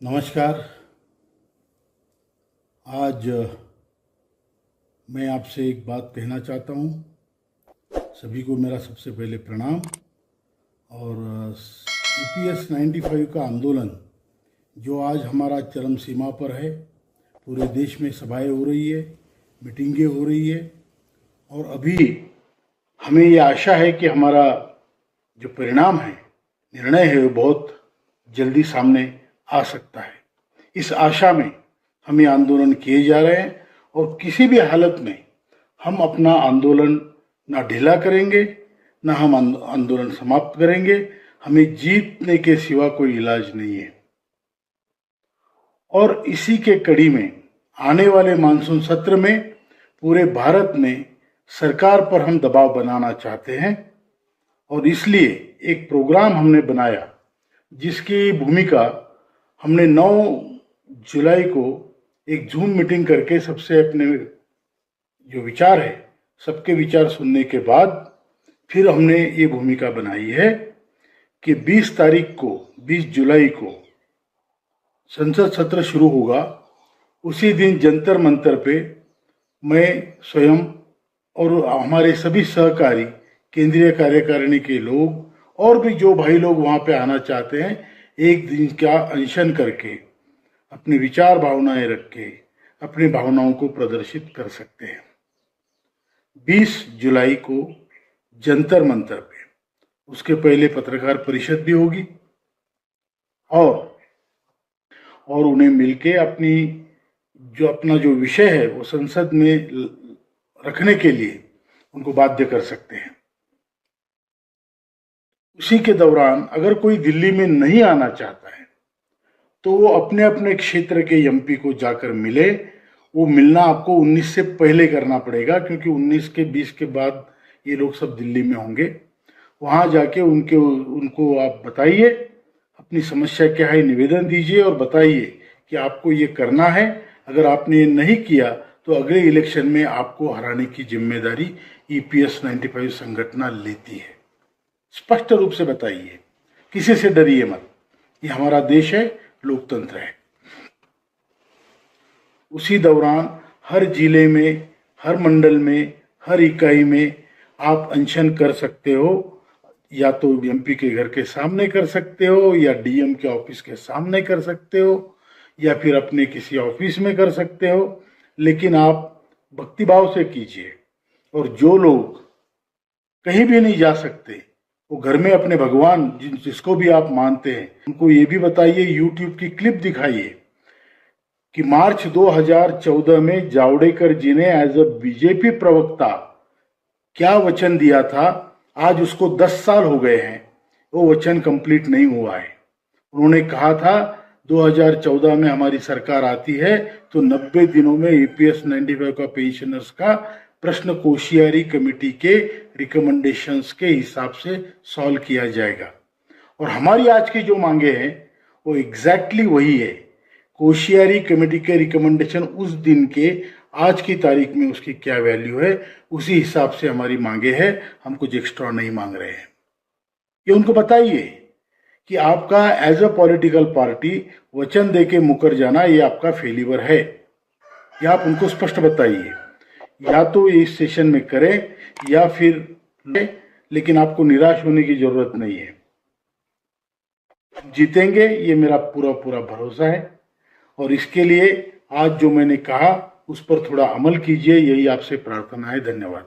नमस्कार। आज मैं आपसे एक बात कहना चाहता हूँ। सभी को मेरा सबसे पहले प्रणाम। और EPS 95 का आंदोलन जो आज हमारा चरम सीमा पर है, पूरे देश में सभाएं हो रही है, मीटिंगें हो रही है, और अभी हमें ये आशा है कि हमारा जो परिणाम है, निर्णय है, वो बहुत जल्दी सामने आ सकता है। इस आशा में हम ये आंदोलन किए जा रहे हैं और किसी भी हालत में हम अपना आंदोलन ना ढीला करेंगे, ना हम आंदोलन समाप्त करेंगे। हमें जीतने के सिवा कोई इलाज नहीं है। और इसी के कड़ी में आने वाले मानसून सत्र में पूरे भारत में सरकार पर हम दबाव बनाना चाहते हैं, और इसलिए एक प्रोग्राम हमने बनाया जिसकी भूमिका हमने 9 जुलाई को एक जूम मीटिंग करके सबसे अपने जो विचार है, सबके विचार सुनने के बाद फिर हमने ये भूमिका बनाई है कि 20 तारीख को, 20 जुलाई को संसद सत्र शुरू होगा। उसी दिन जंतर मंतर पे मैं स्वयं और हमारे सभी सहकारी, केंद्रीय कार्यकारिणी के लोग और भी जो भाई लोग वहाँ पे आना चाहते हैं, एक दिन का अनशन करके अपने विचार भावनाएं रख के अपनी भावनाओं को प्रदर्शित कर सकते हैं। 20 जुलाई को जंतर मंतर पे, उसके पहले पत्रकार परिषद भी होगी और उन्हें मिलके अपना जो विषय है वो संसद में रखने के लिए उनको बाध्य कर सकते हैं। उसी के दौरान अगर कोई दिल्ली में नहीं आना चाहता है तो वो अपने अपने क्षेत्र के MP को जाकर मिले। वो मिलना आपको 19 से पहले करना पड़ेगा, क्योंकि 19 के 20 के बाद ये लोग सब दिल्ली में होंगे। वहाँ जाके उनको आप बताइए, अपनी समस्या क्या है निवेदन दीजिए और बताइए कि आपको ये करना है। अगर आपने ये नहीं किया तो अगले इलेक्शन में आपको हराने की जिम्मेदारी EPS 95 संगठन लेती है। स्पष्ट रूप से बताइए, किसी से डरिए मत। ये हमारा देश है, लोकतंत्र है। उसी दौरान हर जिले में, हर मंडल में, हर इकाई में आप अनशन कर सकते हो। या तो MP के घर के सामने कर सकते हो, या DM के ऑफिस के सामने कर सकते हो, या फिर अपने किसी ऑफिस में कर सकते हो। लेकिन आप भक्तिभाव से कीजिए। और जो लोग कहीं भी नहीं जा सकते, वो घर में अपने भगवान जिसको भी आप मानते हैं, उनको ये भी बताइए, YouTube की क्लिप दिखाइए कि मार्च 2014 में जावड़ेकर जी ने एज अ BJP प्रवक्ता क्या वचन दिया था। आज उसको 10 साल हो गए हैं, वो वचन कंप्लीट नहीं हुआ है। उन्होंने कहा था 2014 में हमारी सरकार आती है तो 90 दिनों में EPS 95 का पेंशनर्स का प्रश्न कोशियारी कमेटी के रिकमेंडेशंस के हिसाब से सॉल्व किया जाएगा। और हमारी आज की जो मांगे हैं वो एग्जैक्टली वही है। कोशियारी कमेटी के रिकमेंडेशन उस दिन के आज की तारीख में उसकी क्या वैल्यू है, उसी हिसाब से हमारी मांगे हैं। हम कुछ एक्स्ट्रा नहीं मांग रहे हैं। ये उनको बताइए कि आपका एज अ पॉलिटिकल पार्टी वचन देके मुकर जाना ये आपका फेलिवर है। ये आप उनको स्पष्ट बताइए। या तो इस सेशन में करें या फिर लेकिन आपको निराश होने की जरूरत नहीं है। जीतेंगे, ये मेरा पूरा भरोसा है। और इसके लिए आज जो मैंने कहा उस पर थोड़ा अमल कीजिए, यही आपसे प्रार्थना है। धन्यवाद।